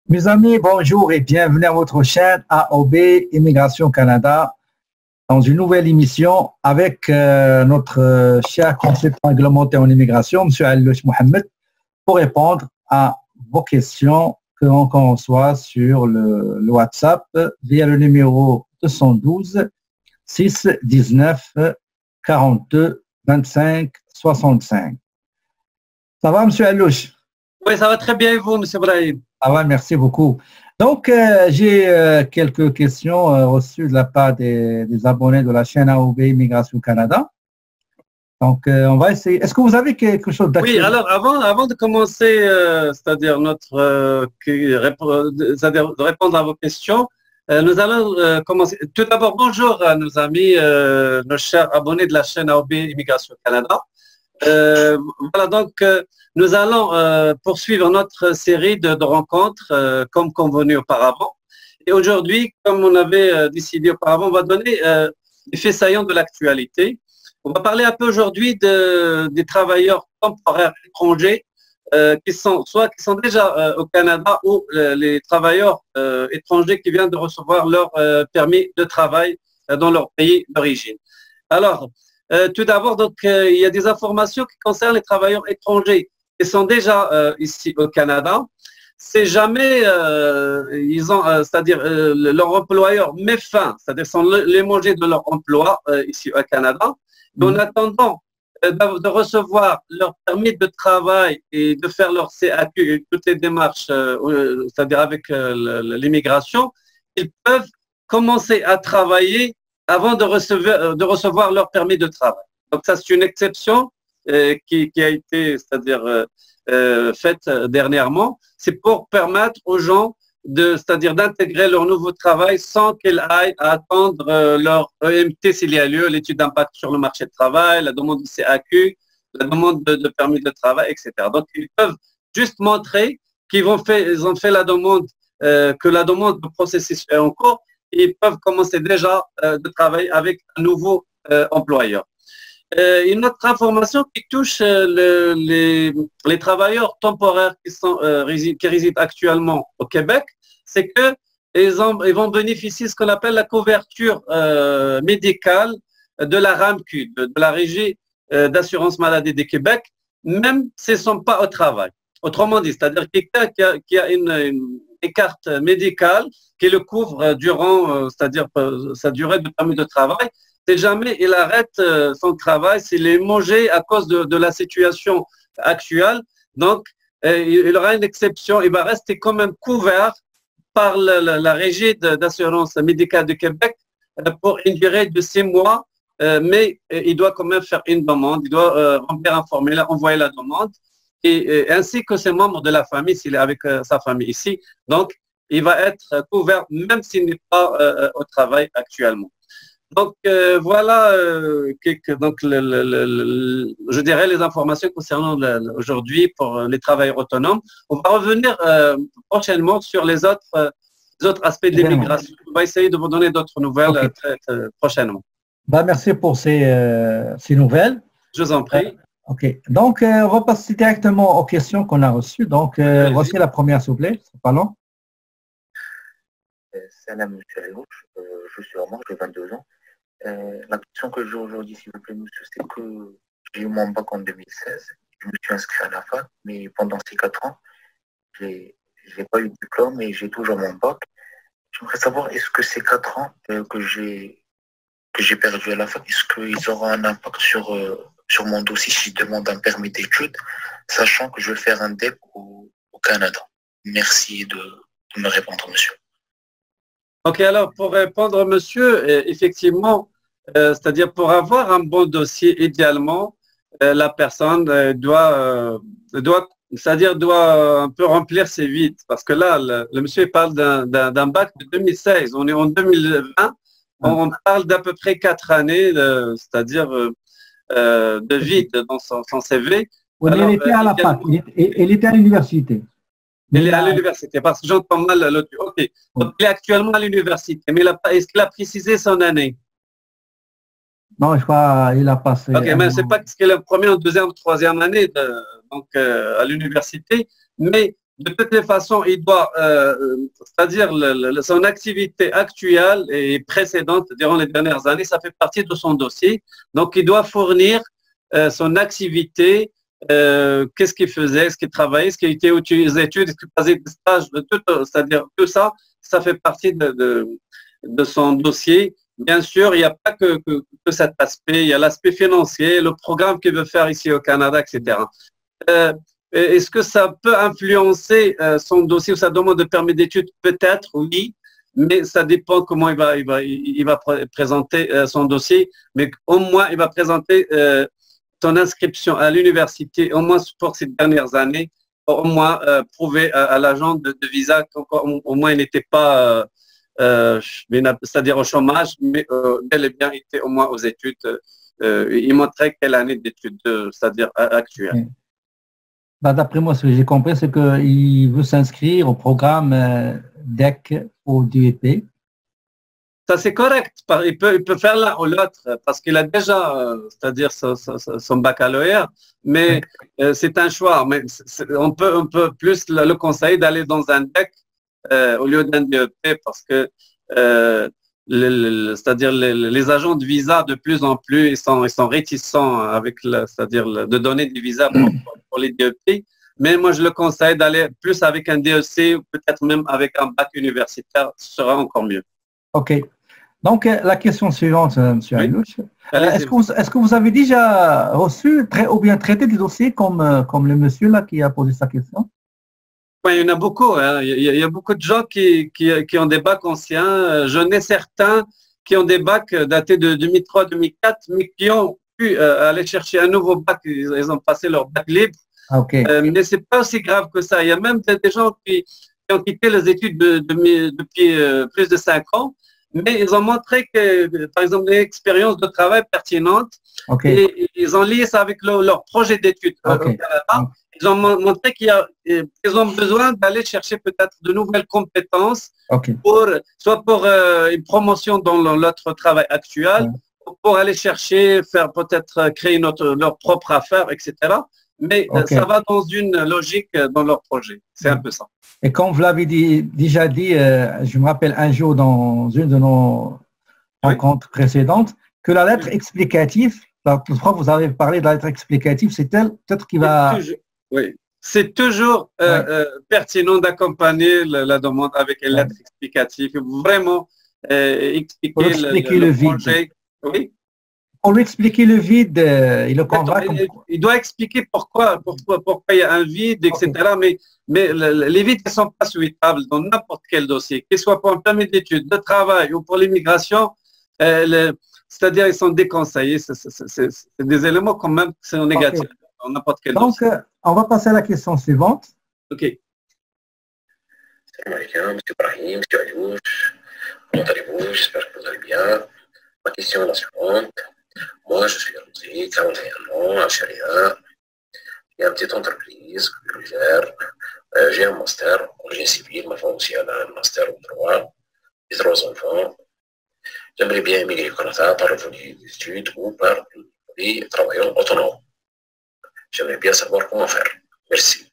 Mes amis, bonjour et bienvenue à votre chaîne AOB Immigration Canada dans une nouvelle émission avec notre cher consultant réglementaire en immigration, M. Allouch Mohamed, pour répondre à vos questions que l'on reçoit sur le WhatsApp via le numéro 212 6 19 42 25 65. Ça va, M. Allouch? Oui, ça va très bien et vous, M. Brahim? Ah ouais, merci beaucoup. Donc, j'ai quelques questions reçues de la part des abonnés de la chaîne AOB Immigration Canada. Donc, on va essayer. Est-ce que vous avez quelque chose d'actuel? Oui, alors avant de commencer, c'est-à-dire c'est-à-dire de répondre à vos questions, nous allons commencer. Tout d'abord, bonjour à nos amis, nos chers abonnés de la chaîne AOB Immigration Canada. Voilà, donc nous allons poursuivre notre série de rencontres comme convenu auparavant. Et aujourd'hui, comme on avait décidé auparavant, on va donner les faits saillants de l'actualité. On va parler un peu aujourd'hui des travailleurs temporaires étrangers qui sont déjà au Canada ou les travailleurs étrangers qui viennent de recevoir leur permis de travail dans leur pays d'origine. Alors, tout d'abord, donc, il y a des informations qui concernent les travailleurs étrangers qui sont déjà ici au Canada. C'est jamais, c'est-à-dire leur employeur met fin, c'est-à-dire sont limogés de leur emploi ici au Canada. Et en attendant de recevoir leur permis de travail et de faire leur CAQ et toutes les démarches, c'est-à-dire avec l'immigration, ils peuvent commencer à travailler avant de recevoir leur permis de travail. Donc ça, c'est une exception qui a été, c'est-à-dire faite dernièrement. C'est pour permettre aux gens c'est-à-dire d'intégrer leur nouveau travail sans qu'ils aillent attendre leur EMT s'il y a lieu, l'étude d'impact sur le marché de travail, la demande de CAQ, la demande de permis de travail, etc. Donc, ils peuvent juste montrer qu'ils ont fait la demande, que la demande de processus est en cours, et ils peuvent commencer déjà de travailler avec un nouveau employeur. Une autre information qui touche les travailleurs temporaires qui résident actuellement au Québec, c'est qu'ils vont bénéficier de ce qu'on appelle la couverture médicale de la RAMQ, de la Régie d'assurance maladie du Québec, même s'ils ne sont pas au travail. Autrement dit, c'est-à-dire quelqu'un qui a une carte médicale qui le couvre durant, c'est-à-dire sa durée de permis de travail, si jamais il arrête son travail, s'il est mangé à cause de la situation actuelle, donc il aura une exception, il va rester quand même couvert par la Régie d'assurance médicale du Québec pour une durée de 6 mois, mais il doit quand même faire une demande, il doit remplir un formulaire, envoyer la demande, et ainsi que ses membres de la famille, s'il est avec sa famille ici. Donc, il va être couvert même s'il n'est pas au travail actuellement. Donc, voilà donc, je dirais les informations concernant aujourd'hui pour les travailleurs autonomes. On va revenir prochainement sur les autres aspects de l'immigration. On va essayer de vous donner d'autres nouvelles très prochainement. Bah, merci pour ces nouvelles. Je vous en prie. OK. Donc, on va passer directement aux questions qu'on a reçues. Donc, voici la première, s'il vous plaît. Parlons. Salam, monsieur Allouch. Je suis Omar, j'ai 22 ans. La question que j'ai aujourd'hui, s'il vous plaît, monsieur, c'est que j'ai eu mon bac en 2016. Je me suis inscrit à la fac, mais pendant ces 4 ans, je n'ai pas eu de diplôme et j'ai toujours mon bac. J'aimerais savoir, est-ce que ces 4 ans que j'ai perdu à la fac, est-ce qu'ils auront un impact sur mon dossier si je demande un permis d'études, sachant que je vais faire un DEP au Canada? Merci de me répondre, monsieur. Ok, alors pour répondre, monsieur, effectivement, c'est-à-dire pour avoir un bon dossier, idéalement, la personne doit un peu remplir ses vides. Parce que là, le monsieur parle d'un bac de 2016. On est en 2020. On parle d'à peu près 4 années, c'est-à-dire de vide dans son CV. Oui, mais il était à la fac, il était à l'université. Il est à l'université, parce que j'entends mal l'autre. OK. Donc, il est actuellement à l'université, mais est-ce qu'il a précisé son année? Non, je crois qu'il a passé. OK, mais c'est pas ce qu'il est en première, en deuxième, troisième année donc, à l'université, mais de toutes les façons, il doit, c'est-à-dire son activité actuelle et précédente durant les dernières années, ça fait partie de son dossier. Donc, il doit fournir son activité, qu'est-ce qu'il faisait, est-ce qu'il travaillait, est-ce qu'il était aux études, est-ce qu'il faisait des stages, c'est-à-dire tout ça, ça fait partie de son dossier. Bien sûr, il n'y a pas que cet aspect, il y a l'aspect financier, le programme qu'il veut faire ici au Canada, etc. Est-ce que ça peut influencer son dossier ou sa demande de permis d'études? Peut-être, oui, mais ça dépend comment il va présenter son dossier. Mais au moins, il va présenter son inscription à l'université, au moins pour ces dernières années, pour au moins prouver à l'agent de visa qu'au moins il n'était pas, c'est-à-dire au chômage, mais bel et bien était au moins aux études. Il montrait quelle année d'études, c'est-à-dire actuelle. Bah, d'après moi, ce que j'ai compris, c'est qu'il veut s'inscrire au programme DEC au DEP. Ça, c'est correct. Il peut faire l'un ou l'autre parce qu'il a déjà, c'est-à-dire son baccalauréat, mais c'est un choix. Mais on peut plus le conseiller d'aller dans un DEC au lieu d'un DEP parce que c'est-à-dire les agents de visa de plus en plus ils sont réticents avec c'est-à-dire de donner des visas pour les DEP, mais moi je le conseille d'aller plus avec un DEC ou peut-être même avec un bac universitaire, ce sera encore mieux. Ok. Donc la question suivante, M. Aylouch. Est-ce que vous avez déjà reçu ou bien traité des dossiers comme le monsieur là qui a posé sa question? Oui, il y en a beaucoup. Hein. Il y a beaucoup de gens qui ont des bacs anciens. J'en ai certains qui ont des bacs datés de 2003-2004, mais qui ont pu aller chercher un nouveau bac. Ils ont passé leur bac libre. Okay. Mais ce n'est pas aussi grave que ça. Il y a même des gens qui ont quitté les études depuis plus de 5 ans, mais ils ont montré que, par exemple, des expériences de travail pertinentes. Okay. Et ils ont lié ça avec leur projet d'études au Canada. Ils ont montré qu'ils ont besoin d'aller chercher peut-être de nouvelles compétences, soit pour une promotion dans notre travail actuel, pour aller chercher, faire peut-être créer leur propre affaire, etc. Mais ça va dans une logique dans leur projet. C'est un peu ça. Et comme vous l'avez déjà dit, je me rappelle un jour dans une de nos rencontres précédentes, que la lettre explicative, toutefois vous avez parlé de la lettre explicative, c'est elle peut-être qui va… Oui, c'est toujours pertinent d'accompagner la demande avec une lettre explicative, vraiment expliquer le projet. vide. Oui. Pour lui expliquer le vide, il le convainc. Il doit expliquer pourquoi il y a un vide, etc. Mais les vides ne sont pas souhaitables dans n'importe quel dossier, qu'il soit pour un permis d'études, de travail ou pour l'immigration. C'est-à-dire ils sont déconseillés. C'est des éléments quand même qui sont négatifs. Dans n'importe quel Donc, on va passer à la question suivante. OK. Salam alaikum, M. Brahim, M. Aylouch. Comment allez-vous? J'espère que vous allez bien. Ma question est la suivante. Moi, je suis Rosé, 41 ans, algérien. J'ai une petite entreprise que je gère. J'ai un master en génie civil. Ma femme aussi a un master en droit. J'ai 3 enfants. J'aimerais bien émigrer au Canada par le volet des études ou par le volet travailleur autonome. J'aimerais bien savoir comment faire. Merci.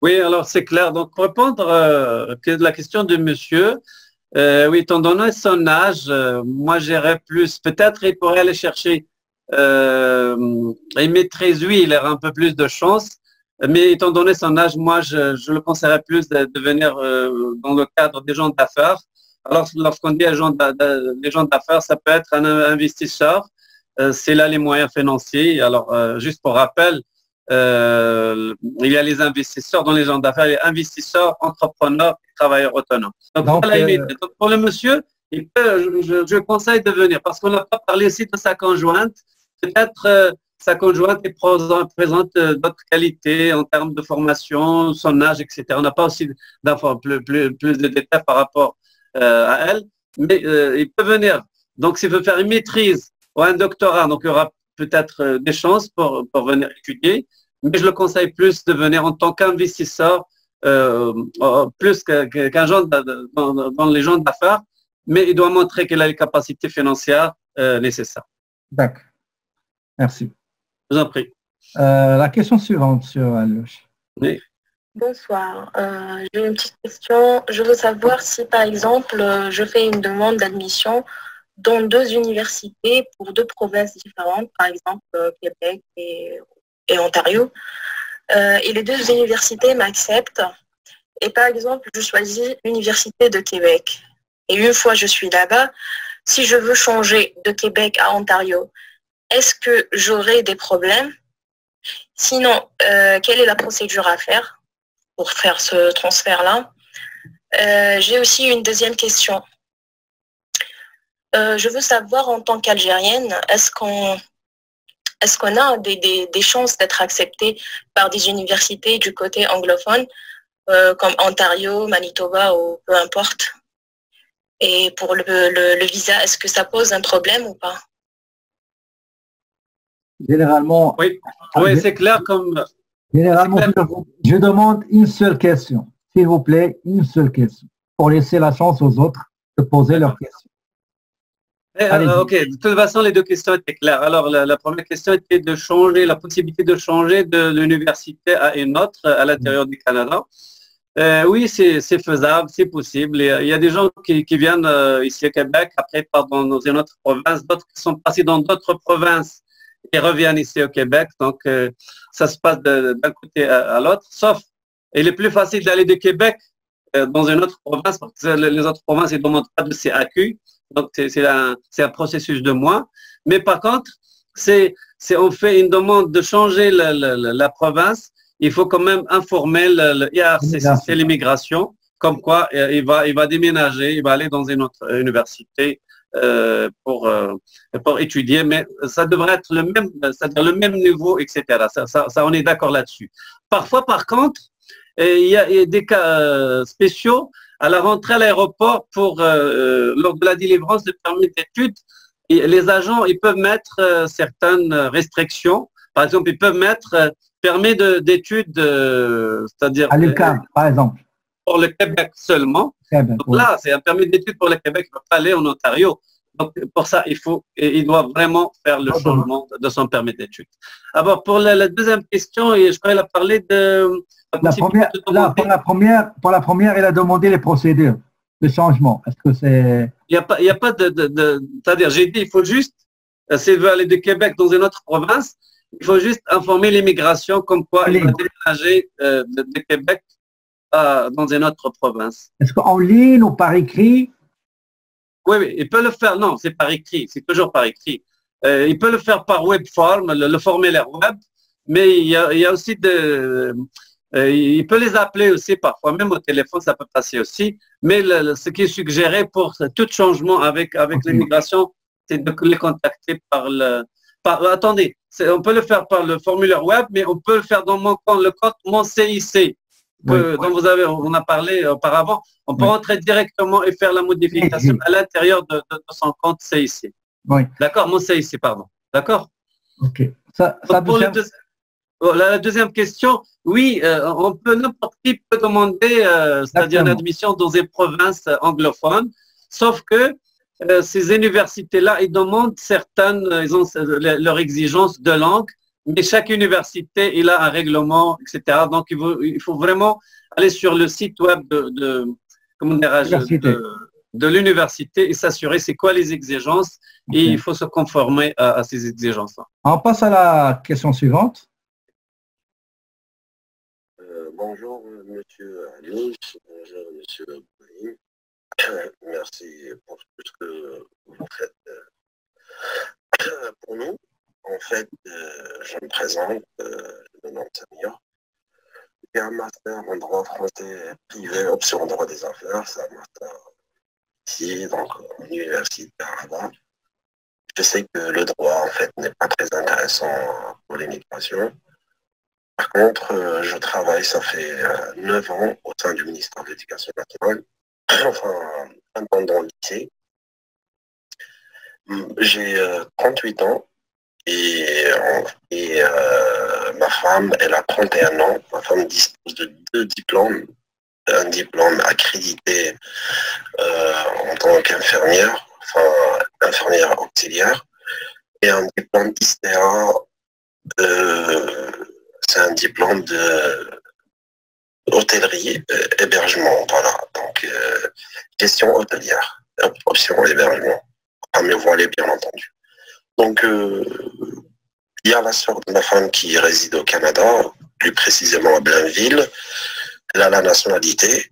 Oui, alors c'est clair. Donc, pour répondre à la question de monsieur, oui, étant donné son âge, moi j'irais plus, peut-être il pourrait aller chercher, il maîtrise, oui, il a un peu plus de chance, mais étant donné son âge, moi je le conseillerais plus de venir dans le cadre des gens d'affaires. Alors, lorsqu'on dit des gens d'affaires, ça peut être un investisseur. C'est là les moyens financiers. Alors, juste pour rappel, il y a les investisseurs dans les gens d'affaires, les investisseurs, entrepreneurs, travailleurs autonomes. Donc pour le monsieur, je conseille de venir parce qu'on n'a pas parlé aussi de sa conjointe. Peut-être sa conjointe présente d'autres qualités en termes de formation, son âge, etc. On n'a pas aussi plus de détails par rapport à elle, mais il peut venir. Donc, s'il veut faire une maîtrise ou un doctorat, donc il y aura peut-être des chances pour venir étudier, mais je le conseille plus de venir en tant qu'investisseur, plus qu'un genre dans les gens d'affaires, mais il doit montrer qu'il a les capacités financières nécessaires. D'accord. Merci. Je vous en prie. La question suivante, Monsieur Alouche. Oui. Bonsoir. J'ai une petite question. Je veux savoir si, par exemple, je fais une demande d'admission dans deux universités pour deux provinces différentes, par exemple Québec et Ontario. Et les deux universités m'acceptent. Et par exemple, je choisis l'université de Québec. Et une fois je suis là-bas, si je veux changer de Québec à Ontario, est-ce que j'aurai des problèmes? Sinon, quelle est la procédure à faire pour faire ce transfert-là? J'ai aussi une deuxième question. Je veux savoir, en tant qu'Algérienne, est-ce qu'on a des chances d'être accepté par des universités du côté anglophone, comme Ontario, Manitoba ou peu importe? Et pour le visa, est-ce que ça pose un problème ou pas? Généralement, Oui, oui, c'est clair comme... Généralement, je demande une seule question. S'il vous plaît, une seule question. Pour laisser la chance aux autres de poser leurs questions. Ok, de toute façon, les deux questions étaient claires. Alors, la première question était de changer, la possibilité de changer de l'université à une autre à l'intérieur du Canada. Oui, c'est faisable, c'est possible. Il y a des gens qui viennent ici au Québec, après partent dans une autre province, d'autres qui sont passés dans d'autres provinces et reviennent ici au Québec. Donc, ça se passe d'un côté à l'autre, sauf, il est plus facile d'aller de Québec dans une autre province parce que les autres provinces ne demandent pas de CAQ. Donc, c'est un processus de mois. Mais par contre, on fait une demande de changer la province. Il faut quand même informer le IRCC, l'immigration, comme quoi il va déménager, il va aller dans une autre université pour étudier, mais ça devrait être le même, c'est-à-dire le même niveau, etc. Ça, on est d'accord là-dessus. Parfois, par contre, il y a des cas spéciaux à la rentrée à l'aéroport pour lors de la délivrance de permis d'études. Les agents, ils peuvent mettre certaines restrictions. Par exemple, ils peuvent mettre permis d'études, c'est-à-dire à l'UQAM, par exemple. Pour le Québec seulement. Québec, donc là, c'est un permis d'études pour le Québec, il ne peut pas aller en Ontario. Donc, pour ça, il doit vraiment faire le changement de son permis d'études. Alors, pour la deuxième question, je crois qu'il a parlé de... Pour la première, il a demandé les procédures de changement. Est-ce que c'est... Il n'y a pas de c'est-à-dire, j'ai dit, il faut juste, s'il veut aller de Québec dans une autre province, il faut juste informer l'immigration comme quoi il va déménager de Québec dans une autre province. Est-ce qu'en ligne ou par écrit? Oui, il peut le faire. Non, c'est par écrit. C'est toujours par écrit. Il peut le faire par web form, le formulaire web, mais il y a aussi il peut les appeler aussi parfois, même au téléphone, ça peut passer aussi. Mais ce qui est suggéré pour tout changement avec l'immigration, c'est de les contacter attendez, on peut le faire par le formulaire web, mais on peut le faire dans le compte Mon CIC, dont on a parlé auparavant. On peut rentrer directement et faire la modification à l'intérieur de son compte CIC. Oui. D'accord, Mon CIC, pardon. D'accord? Ok. La deuxième question, oui, n'importe qui peut demander, c'est-à-dire une admission dans une province anglophone, sauf que ces universités-là, ils demandent ils ont leurs exigences de langue, mais chaque université, il a un règlement, etc. Donc, il faut vraiment aller sur le site web de l'université et s'assurer c'est quoi les exigences et il faut se conformer à ces exigences-là. On passe à la question suivante. Bonjour, monsieur Alouche. Bonjour, monsieur Brahim. Merci pour tout ce que vous faites pour nous. En fait, je me présente, je me nomme Samir. J'ai un master en droit français privé, option droit des affaires. C'est un master ici, donc en université à Rabat. Je sais que le droit, en fait, n'est pas très intéressant pour l'immigration. Par contre, je travaille, ça fait 9 ans au sein du ministère de l'Éducation nationale, enfin, un temps dans le lycée. J'ai 38 ans et ma femme, elle a 31 ans. Ma femme dispose de 2 diplômes. Un diplôme accrédité en tant qu'infirmière, enfin, infirmière auxiliaire, et un diplôme ISTEA c'est un diplôme de hôtellerie, hébergement, voilà. Donc, gestion hôtelière, option hébergement, à mieux voiler, bien entendu. Donc, il y a la sœur de ma femme qui réside au Canada, plus précisément à Blainville. Elle a la nationalité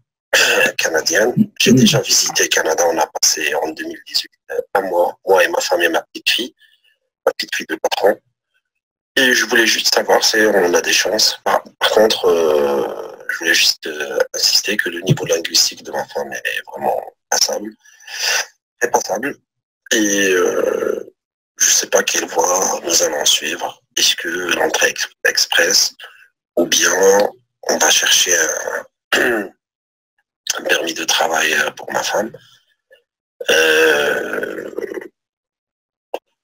canadienne. J'ai déjà visité le Canada, on a passé en 2018 un mois, moi et ma femme et ma petite fille de 4 ans. Et je voulais juste savoir si on a des chances. Par contre, je voulais juste insister que le niveau linguistique de ma femme est vraiment passable. Est passable. Et je ne sais pas quelle voie nous allons suivre. Est-ce que l'entrée express ou bien on va chercher un permis de travail pour ma femme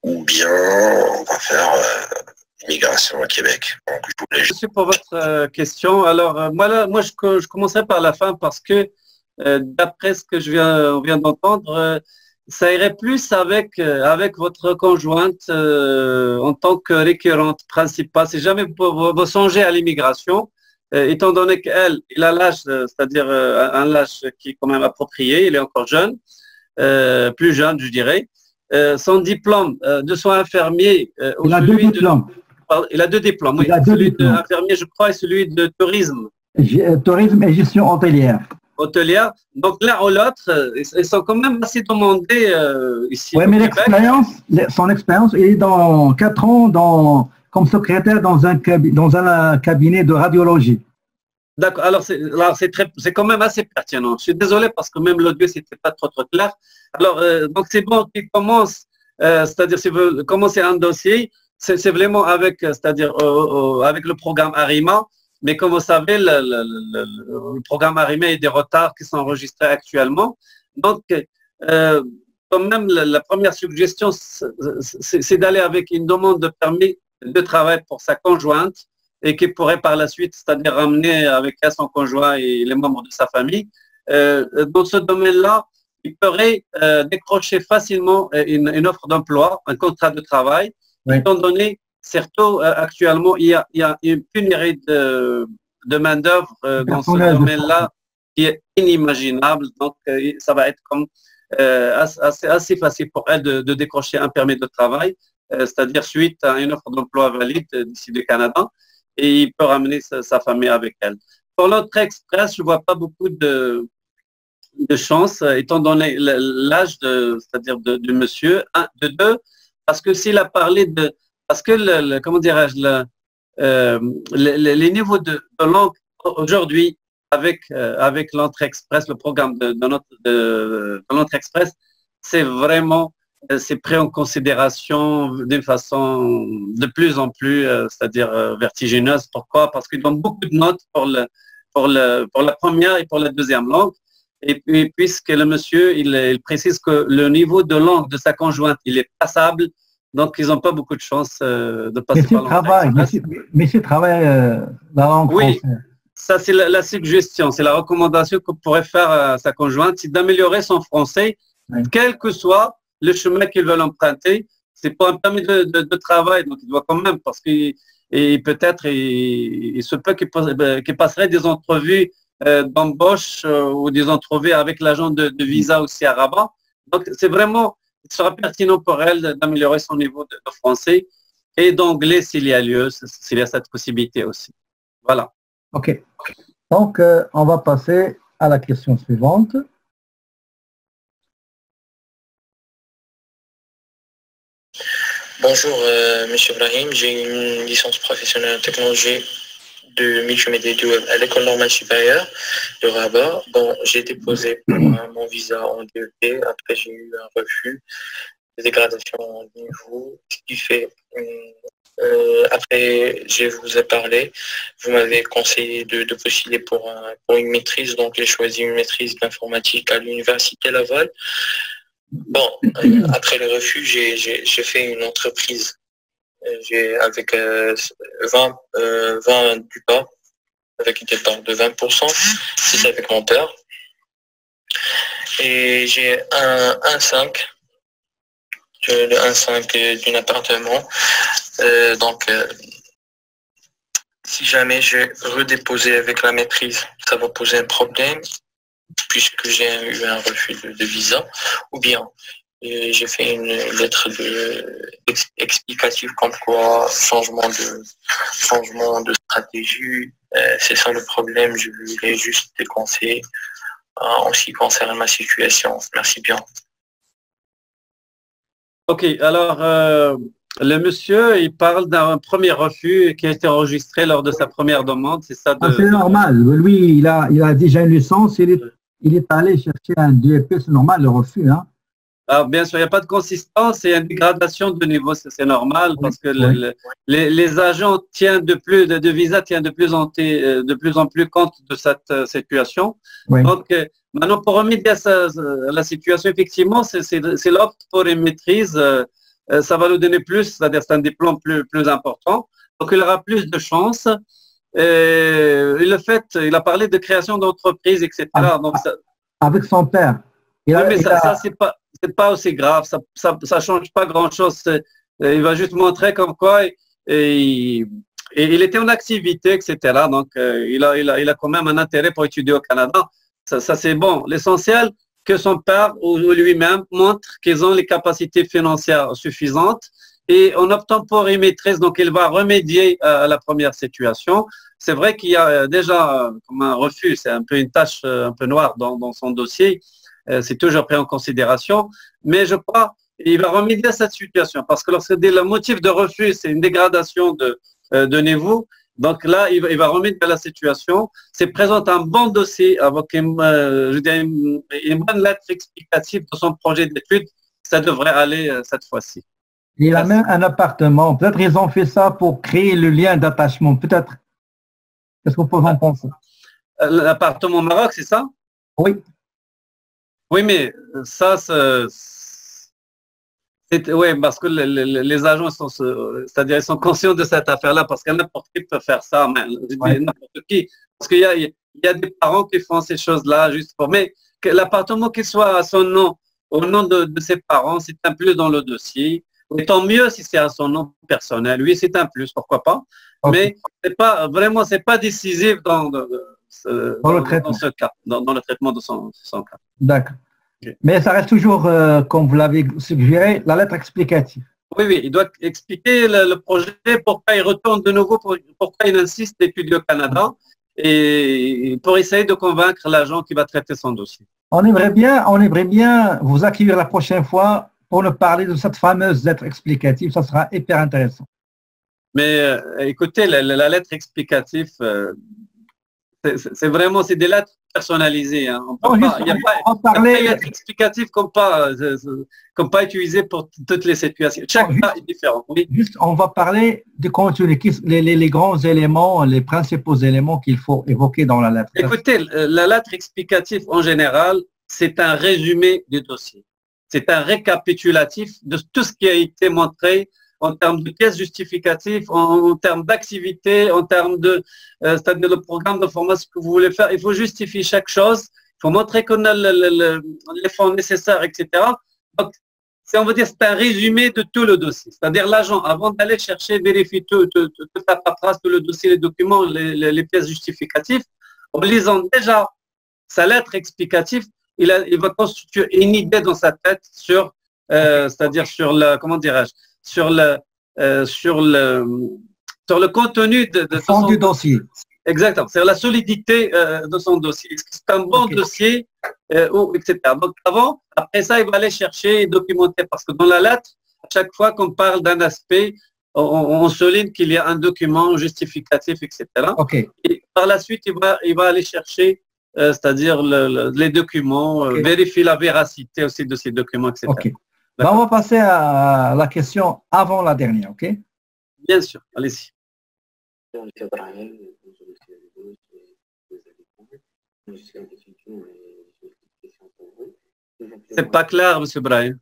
ou bien on va faire immigration au Québec. Donc, Merci pour votre question. Alors, moi je commencerai par la fin parce que d'après ce que on vient d'entendre, ça irait plus avec votre conjointe en tant que récurrente principale. Si jamais vous songez à l'immigration, étant donné qu'elle, il a l'âge, c'est-à-dire un âge qui est quand même approprié, il est encore jeune, plus jeune, je dirais. Son diplôme de soins infirmiers. Il a 2 diplômes. Il a 2 diplômes, oui. Il a 2 celui diplômes. d'infirmier, je crois, et celui de tourisme. Tourisme et gestion hôtelière. Hôtelière. Donc l'un ou l'autre, ils sont quand même assez demandés ici. Oui, mais son expérience, il est dans 4 ans comme secrétaire dans un cabinet de radiologie. D'accord. Alors c'est quand même assez pertinent. Je suis désolé parce que même l'audio c'était pas trop clair. Alors donc c'est bon qu'il commence, c'est-à-dire si vous commencez un dossier, c'est vraiment avec, c'est-à-dire avec le programme ARIMA. Mais comme vous savez, le programme ARIMA a des retards qui sont enregistrés actuellement. Donc quand même la première suggestion, c'est d'aller avec une demande de permis de travail pour sa conjointe et qui pourrait par la suite, c'est-à-dire ramener avec elle son conjoint et les membres de sa famille. Dans ce domaine-là, il pourrait décrocher facilement une offre d'emploi, un contrat de travail, oui. Étant donné, surtout actuellement, il y a une pénurie de main-d'œuvre dans ce domaine-là qui est inimaginable. Donc, ça va être comme assez facile pour elle de décrocher un permis de travail, c'est-à-dire suite à une offre d'emploi valide d'ici du Canada. Et il peut ramener sa famille avec elle. Pour l'entrée express, je ne vois pas beaucoup de chance, étant donné l'âge c'est-à-dire de monsieur, de 2, parce que s'il a parlé de, parce que comment dirais-je, les niveaux de langue aujourd'hui avec l'entrée express, le programme de l'entrée express, c'est vraiment c'est pris en considération d'une façon de plus en plus, c'est-à-dire vertigineuse. Pourquoi? Parce qu'ils donnent beaucoup de notes pour la première et pour la deuxième langue. Et puis, puisque le monsieur, il précise que le niveau de langue de sa conjointe, il est passable, donc ils n'ont pas beaucoup de chance de passer par l'entrée. Mais c'est travail la langue française. Oui, ça c'est la suggestion, c'est la recommandation que pourrait faire à sa conjointe, c'est d'améliorer son français, oui. Quel que soit le chemin qu'ils veulent emprunter. C'est pas un permis de travail, donc il doit quand même, parce qu'il peut-être il se peut qu'il passerait des entrevues d'embauche ou des entrevues avec l'agent de visa aussi à Rabat. Donc c'est vraiment, il sera pertinent pour elle d'améliorer son niveau de français et d'anglais s'il y a lieu, s'il y a cette possibilité aussi. Voilà. OK. Donc on va passer à la question suivante. Bonjour, Monsieur Ibrahim. J'ai une licence professionnelle en technologie de multimédia du web à l'École normale supérieure de Rabat. Bon, j'ai déposé pour mon visa en DEP. Après, j'ai eu un refus de dégradation de niveau, ce qui fait... après, je vous ai parlé. Vous m'avez conseillé de postuler pour une maîtrise. Donc, j'ai choisi une maîtrise d'informatique à l'Université Laval. Bon, après le refus, j'ai fait une entreprise avec 20 du pas, avec une départ de 20%, c'est avec mon père. Et j'ai un 1,5, le 1,5 d'un appartement. Donc, si jamais j'ai redéposé avec la maîtrise, ça va poser un problème puisque j'ai eu un refus de visa, ou bien j'ai fait une lettre explicative comme quoi changement de stratégie. C'est ça le problème. Je voulais juste des conseils en ce qui concerne ma situation. Merci bien. Ok, alors le monsieur, il parle d'un premier refus qui a été enregistré lors de sa première demande, c'est ça C'est normal. Lui, il a déjà une licence, il est allé chercher un DEP, c'est normal, le refus. Hein. Alors, bien sûr, il n'y a pas de consistance et une dégradation de niveau, c'est normal parce que les agents tiennent de visa tiennent de plus en plus compte de cette situation. Oui. Donc, maintenant, pour remédier à la situation, effectivement, c'est l'offre pour une maîtrise. Ça va nous donner plus, c'est-à-dire c'est un diplôme plus important. Donc, il aura plus de chances. Et le fait, il a parlé de création d'entreprise, etc. Donc, avec son père. Oui, mais ça c'est pas aussi grave, ça change pas grand-chose. Il va juste montrer comme quoi il était en activité, etc. Donc, il a quand même un intérêt pour étudier au Canada. Ça c'est bon. L'essentiel, que son père ou lui-même montre qu'ils ont les capacités financières suffisantes et en optant pour une maîtrise, donc il va remédier à la première situation. C'est vrai qu'il y a déjà comme un refus, c'est un peu une tâche un peu noire dans son dossier. C'est toujours pris en considération, mais je crois qu'il va remédier à cette situation parce que lorsque le motif de refus, c'est une dégradation de niveau, donc là, il va remédier à la situation. C'est présente un bon dossier avec une bonne lettre explicative de son projet d'études. Ça devrait aller cette fois-ci. Il a même un appartement. Peut-être ils ont fait ça pour créer le lien d'attachement. Peut-être. Qu'est-ce qu'on peut en penser? L'appartement au Maroc, c'est ça? Oui. Oui, mais ça, oui, parce que les agents c'est-à-dire ils sont conscients de cette affaire-là, parce que n'importe qui peut faire ça, n'importe qui. Parce qu'il y a des parents qui font ces choses-là juste pour. Mais que l'appartement qui soit à son nom, au nom de ses parents, c'est un plus dans le dossier. Et tant mieux si c'est à son nom personnel. Oui, c'est un plus, pourquoi pas. Okay. Mais c'est pas vraiment, c'est pas décisif dans ce cas, dans le traitement de son cas. D'accord. Okay. Mais ça reste toujours, comme vous l'avez suggéré, la lettre explicative. Oui, il doit expliquer le projet, pourquoi il retourne de nouveau, pourquoi il insiste d'étudier au Canada et pour essayer de convaincre l'agent qui va traiter son dossier. On aimerait bien vous accueillir la prochaine fois pour nous parler de cette fameuse lettre explicative. Ça sera hyper intéressant. Mais écoutez, la lettre explicative, c'est vraiment, c'est des lettres personnalisées. Hein. Il n'y a pas de lettre explicative comme pas utilisée pour toutes les situations. Chaque cas est différent. Oui. Juste, on va parler du contenu, les grands éléments, les principaux éléments qu'il faut évoquer dans la lettre. Écoutez, la lettre explicative, en général, c'est un résumé du dossier. C'est un récapitulatif de tout ce qui a été montré en termes de pièces justificatives, en termes d'activité, en termes de, c'est-à-dire le programme de formation que vous voulez faire. Il faut justifier chaque chose. Il faut montrer qu'on a les fonds nécessaires, etc. Donc, on va dire, c'est un résumé de tout le dossier. C'est-à-dire l'agent, avant d'aller chercher, vérifier toute la paperasse, tout le dossier, les documents, les pièces justificatives, en lisant déjà sa lettre explicative, il va constituer une idée dans sa tête sur, c'est-à-dire sur le, comment dirais-je, sur le contenu de son dossier. Exactement, c'est la solidité de son dossier. Est-ce que c'est un bon dossier, etc. Donc après ça, il va aller chercher et documenter parce que dans la lettre, à chaque fois qu'on parle d'un aspect, on souligne qu'il y a un document justificatif, etc. Okay. Et par la suite, il va aller chercher, c'est-à-dire les documents, vérifier la véracité aussi de ces documents, etc. Okay. Ben, on va passer à la question avant la dernière, ok? Bien sûr, allez-y. C'est pas clair, M. Brahim.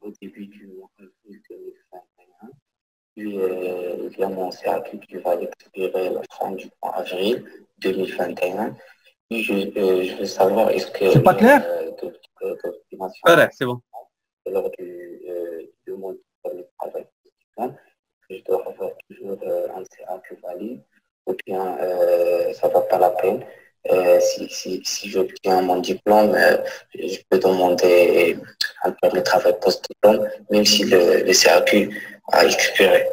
Au début du mois d'avril 2021, il a annoncé à qui qu'il va expirer la fin du mois d'avril 2021. Et je veux savoir, est-ce que... C'est pas clair? Correct, c'est bon. Lors du demande de travail, je dois avoir toujours un CAQ valide ou bien ça ne vaut pas la peine. Si j'obtiens mon diplôme, je peux demander un permis de travail post-diplôme, même si le CAQ a expiré.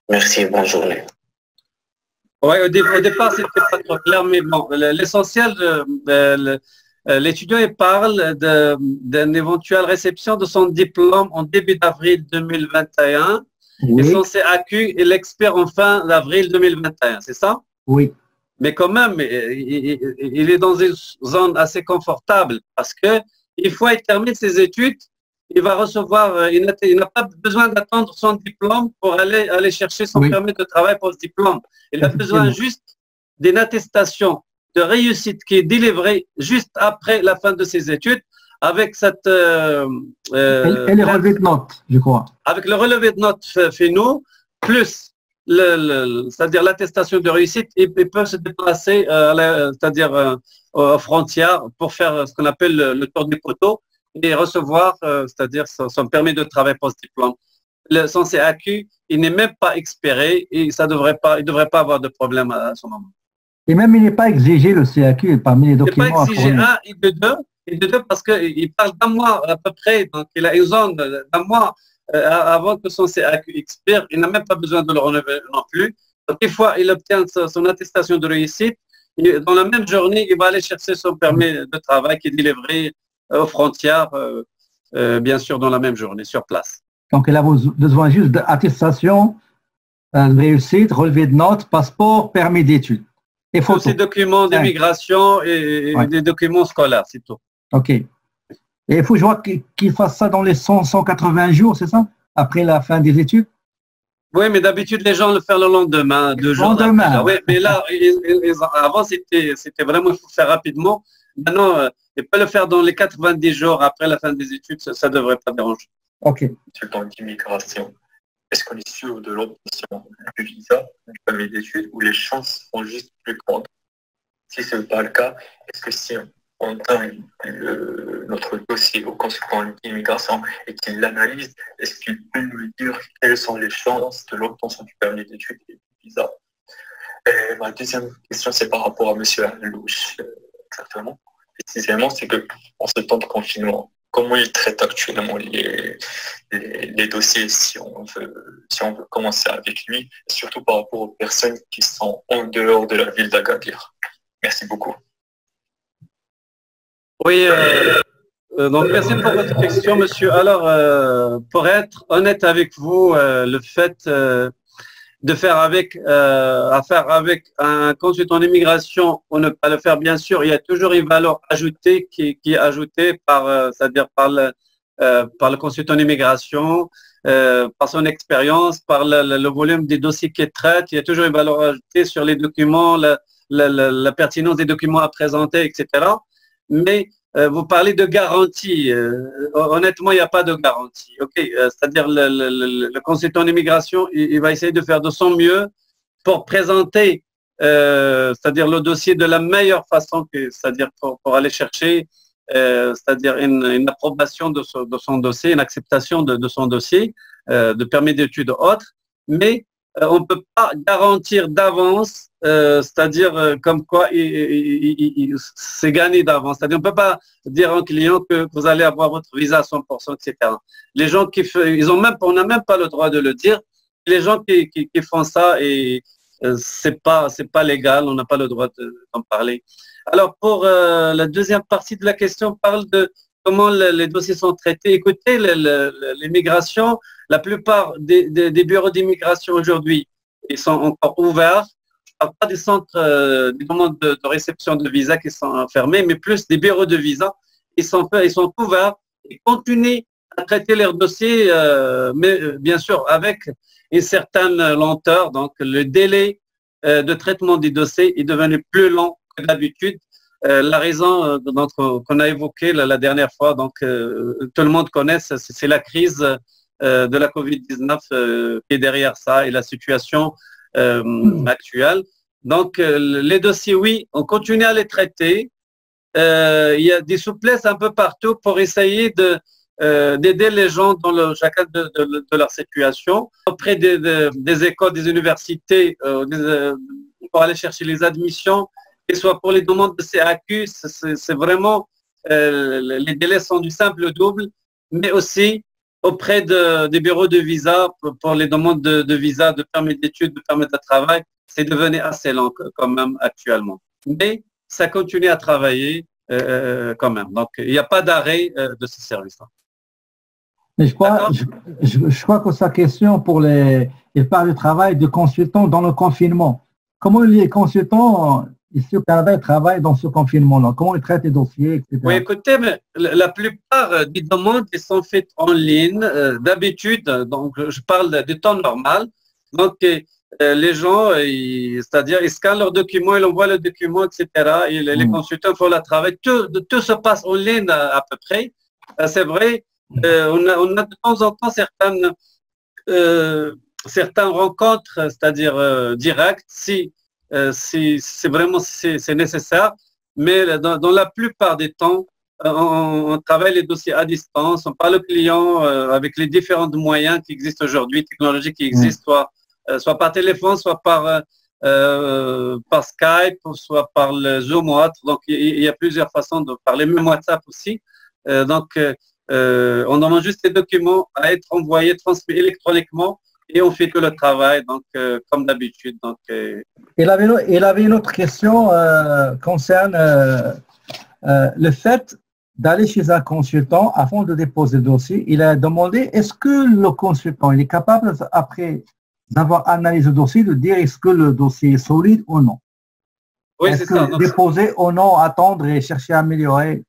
Merci, bonne journée. Oui, au départ, c'était pas trop clair, mais bon, l'essentiel, l'étudiant il parle d'une éventuelle réception de son diplôme en début d'avril 2021 et son CAQ, il expire en fin d'avril 2021, c'est ça? Oui. Mais quand même, il est dans une zone assez confortable parce que une fois qu'il termine ses études, il va recevoir, il n'a pas besoin d'attendre son diplôme pour aller chercher son permis de travail pour ce diplôme. Il a besoin juste d'une attestation de réussite qui est délivrée juste après la fin de ses études avec cette… et le relevé de notes, je crois. Avec le relevé de notes finaux, plus c'est-à-dire l'attestation de réussite, ils peuvent se déplacer c'est-à-dire aux frontières pour faire ce qu'on appelle le tour du poteau et recevoir, c'est-à-dire son permis de travail post-diplôme. Son CAQ, il n'est même pas expiré et il ne devrait pas avoir de problème à ce moment. Et même il n'est pas exigé le CAQ parmi les documents. Il n'est pas exigé et de deux parce qu'il parle d'un mois à peu près, donc il a une zone d'un mois avant que son CAQ expire, il n'a même pas besoin de le renouveler non plus. Donc, une fois il obtient son attestation de réussite, dans la même journée, il va aller chercher son permis de travail qui est délivré aux frontières, bien sûr, dans la même journée, sur place. Donc, il a besoin juste d'attestation de réussite, relevé de notes, passeport, permis d'études. Et tous ces documents d'immigration et des documents scolaires, c'est tout. OK. Et il faut qu'il fasse ça dans les 180 jours, c'est ça? Après la fin des études? Oui, mais d'habitude, les gens le font le lendemain, 2 jours. Lendemain. Oui, mais là, avant, c'était vraiment, il faut faire rapidement. Maintenant, il peut le faire dans les 90 jours après la fin des études, ça ne devrait pas déranger. OK. Sur le plan d'immigration, est-ce qu'on est sûr de l'obtention du visa, du permis d'études, ou les chances sont juste plus grandes? Si ce n'est pas le cas, est-ce que si on donne notre dossier au consultant d'immigration et qu'il l'analyse, est-ce qu'il peut nous dire quelles sont les chances de l'obtention du permis d'études et du visa? Et ma deuxième question, c'est par rapport à M. Alouche, exactement. Précisément, c'est qu'en ce temps de confinement, comment il traite actuellement les dossiers si on veut commencer avec lui, et surtout par rapport aux personnes qui sont en dehors de la ville d'Agadir. Merci beaucoup. Oui, donc merci pour votre question, monsieur. Alors, pour être honnête avec vous, le fait de faire affaire avec un consultant d'immigration ou ne pas le faire, bien sûr, il y a toujours une valeur ajoutée qui est ajoutée c'est-à-dire par le consultant d'immigration, par son expérience, par le volume des dossiers qu'il traite. Il y a toujours une valeur ajoutée sur les documents, la pertinence des documents à présenter, etc. Mais vous parlez de garantie. Honnêtement, il n'y a pas de garantie. C'est-à-dire le consultant d'immigration, il va essayer de faire de son mieux pour présenter, c'est-à-dire le dossier de la meilleure façon, c'est-à-dire pour aller chercher, c'est-à-dire une approbation de son dossier, une acceptation de son dossier, de permis d'études autres. Mais on ne peut pas garantir d'avance, c'est-à-dire comme quoi c'est gagné d'avance. C'est-à-dire on ne peut pas dire à un client que vous allez avoir votre visa à 100%, etc. Les gens on n'a même pas le droit de le dire. Les gens qui font ça, et c'est pas légal, on n'a pas le droit d'en parler. Alors pour la deuxième partie de la question, on parle de comment les dossiers sont traités. Écoutez, l'immigration, la plupart des bureaux d'immigration aujourd'hui, ils sont encore ouverts. Je ne parle pas des centres, des demandes de réception de visa qui sont fermés, mais plus des bureaux de visa. Ils sont ouverts et continuent à traiter leurs dossiers, mais bien sûr avec une certaine lenteur. Donc le délai de traitement des dossiers est devenu plus long que d'habitude. La raison qu'on a évoquée la dernière fois, donc tout le monde connaît, c'est la crise de la Covid-19 qui est derrière ça et la situation actuelle. Donc les dossiers, oui, on continue à les traiter. Il y a des souplesses un peu partout pour essayer d'aider les gens dans chacun de leur situation, auprès des écoles, des universités, pour aller chercher les admissions, que ce soit pour les demandes de CAQ, c'est vraiment, les délais sont du simple au double, mais aussi auprès des bureaux de visa, pour les demandes de visa, de permis d'études, de permis de travail, c'est devenu assez lent quand même actuellement. Mais ça continue à travailler quand même. Donc, il n'y a pas d'arrêt de ce service-là. Mais je crois que sa question il parle du travail de consultants dans le confinement. Comment les consultants ici au Canada travaillent dans ce confinement-là? Comment ils traitent les dossiers, etc. Oui, écoutez, mais la plupart des demandes sont faites en ligne. D'habitude, donc je parle du temps normal. Donc, les gens, c'est-à-dire, ils scannent leurs documents, ils envoient le document, etc. Et les consultants font le travail. Tout se passe en ligne à peu près. C'est vrai. On a de temps en temps certaines rencontres, c'est-à-dire directes, si c'est vraiment c'est nécessaire, mais dans la plupart des temps, on travaille les dossiers à distance, on parle au client avec les différents moyens qui existent aujourd'hui, technologies qui existent, soit par téléphone, soit par Skype, soit par le Zoom ou autre. Donc, il y a plusieurs façons de parler, même WhatsApp aussi. On demande juste les documents à être envoyés, transmis électroniquement et on fait tout le travail, donc comme d'habitude. Donc, Il avait une autre question concerne le fait d'aller chez un consultant avant de déposer le dossier. Il a demandé est-ce que le consultant il est capable, après avoir analysé le dossier, de dire est-ce que le dossier est solide ou non. Oui, c'est ça. Déposer ou non, attendre et chercher à améliorer.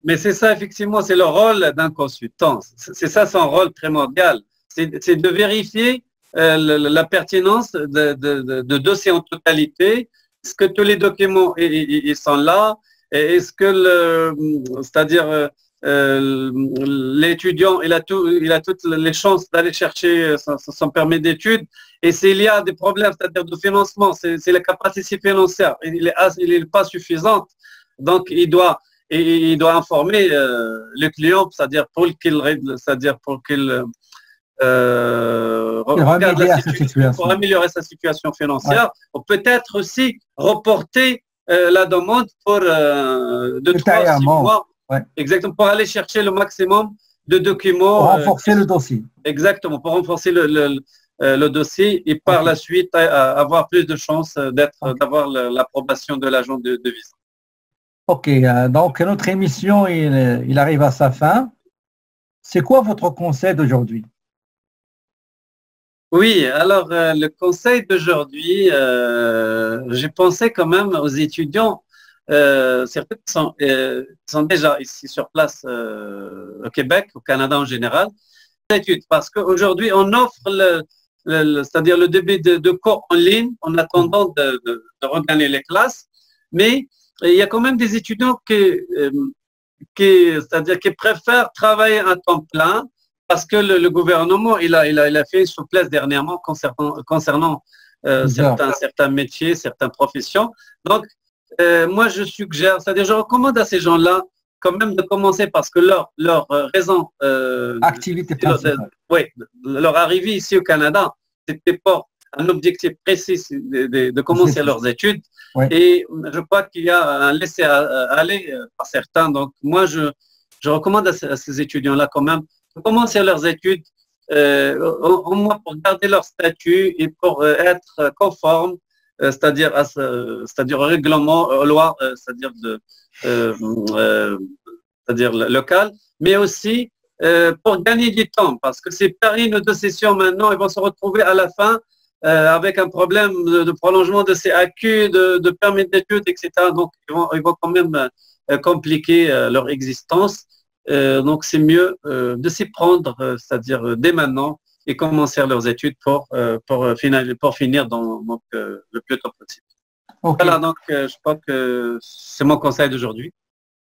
Mais c'est ça, effectivement, c'est le rôle d'un consultant. C'est ça son rôle primordial. C'est de vérifier la pertinence de dossier en totalité. Est-ce que tous les documents ils sont là? Est-ce que c'est-à-dire l'étudiant il a toutes les chances d'aller chercher son permis d'études? Et s'il y a des problèmes, c'est-à-dire de financement, c'est la capacité financière, il n'est pas suffisante. Donc il doit informer le client, c'est-à-dire pour qu'il regarde pour améliorer sa situation financière, ou peut-être aussi reporter la demande pour 2-3 mois, exactement, pour aller chercher le maximum de documents. Pour renforcer le dossier. Exactement, pour renforcer le dossier et par la suite avoir plus de chances d'avoir l'approbation de l'agent de visa. Ok, donc notre émission, il arrive à sa fin. C'est quoi votre conseil d'aujourd'hui? Oui, alors le conseil d'aujourd'hui, j'ai pensé quand même aux étudiants, certains sont déjà ici sur place au Québec, au Canada en général, études, parce qu'aujourd'hui on offre c'est-à-dire le début de cours en ligne en attendant de regagner les classes, mais il y a quand même des étudiants c'est-à-dire qui préfèrent travailler à temps plein parce que le gouvernement il a fait une souplesse dernièrement concernant certains métiers, certaines professions. Donc, moi je suggère, c'est-à-dire je recommande à ces gens-là quand même de commencer parce que leur raison, activité principale. Oui, leur arrivée ici au Canada, c'était pour un objectif précis de commencer leurs études. Oui. Et je crois qu'il y a un laisser-aller par certains. Donc, moi, je recommande à ces étudiants-là quand même de commencer leurs études, au moins pour garder leur statut et pour être conforme, c'est-à-dire au règlement, aux lois, c'est-à-dire local, mais aussi pour gagner du temps, parce que ces périodes de session maintenant, ils vont se retrouver à la fin avec un problème de prolongement de CAQ, de permis d'études, etc. Donc, ils vont quand même compliquer leur existence. Donc, c'est mieux de s'y prendre, c'est-à-dire dès maintenant, et commencer leurs études pour finir le plus tôt possible. Okay. Voilà, donc je crois que c'est mon conseil d'aujourd'hui.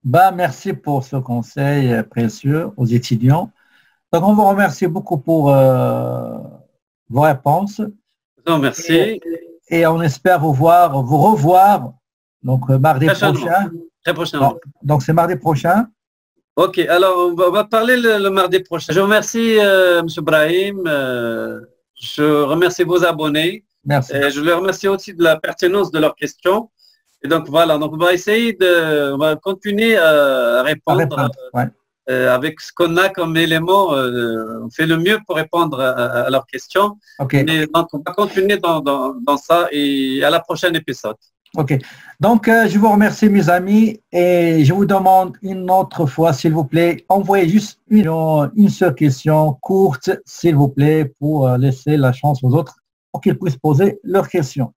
Merci pour ce conseil précieux aux étudiants. Donc, on vous remercie beaucoup pour vos réponses. Non, merci. Et on espère vous revoir donc mardi prochain. Très prochainement. Donc, c'est mardi prochain. Ok, alors on va parler le mardi prochain. Je remercie M. Brahim, je remercie vos abonnés. Merci. Et je les remercie aussi de la pertinence de leurs questions. Et donc voilà, donc on va continuer à répondre ouais. Avec ce qu'on a comme élément. On fait le mieux pour répondre à leurs questions. Okay. Et donc on va continuer dans ça et à la prochaine épisode. Ok. Donc, je vous remercie, mes amis, et je vous demande une autre fois, s'il vous plaît, envoyez juste une seule question courte, s'il vous plaît, pour laisser la chance aux autres pour qu'ils puissent poser leurs questions.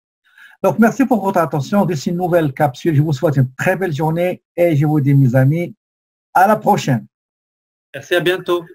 Donc, merci pour votre attention. D'ici une nouvelle capsule, je vous souhaite une très belle journée et je vous dis, mes amis, à la prochaine. Merci, à bientôt.